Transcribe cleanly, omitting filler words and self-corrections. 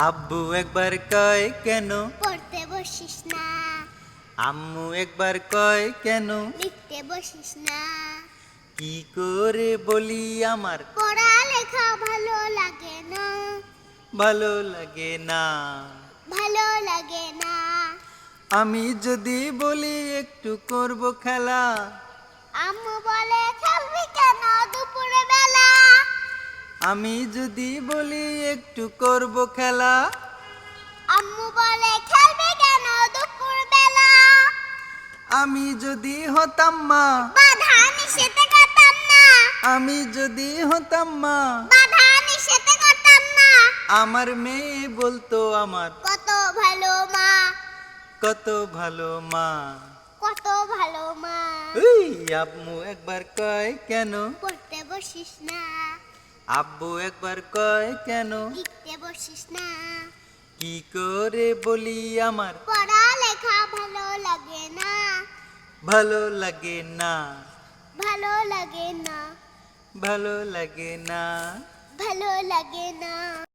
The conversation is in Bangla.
আব্বু একবার কয় কেন পড়তে বসিস না, আম্মু একবার কয় কেন লিখতে বসিস না। কি করে বলি আমার পড়ালেখা ভালো লাগে না, ভালো লাগে না। ভালো লাগে না। আমি যদি বলি একটু করব খেলা, আম্মু বলে খেলবি কেন দুপুরে বেলা। আমি যদি বলি একটু করব খেলা, আম্মু বলে খেলবি কেন দুপুর বেলা। আমি যদি হতাম মা, বাধা নিষেধ করতাম না, আমি যদি হতাম মা, বাধা নিষেধ করতাম না। আমার মেয়ে বলতো আমার কত ভালো মা, কত ভালো মা। কত ভালো মা। এই আম্মু একবার কয় কেন, পড়তে বসিস না, আব্বু একবার কয় কেন, লিখতে বসিস না। কি করে বলি আমার পড়ালেখা ভালো লাগে না, ভালো লাগে না, ভালো লাগে না, ভালো লাগে না। ভালো লাগে না।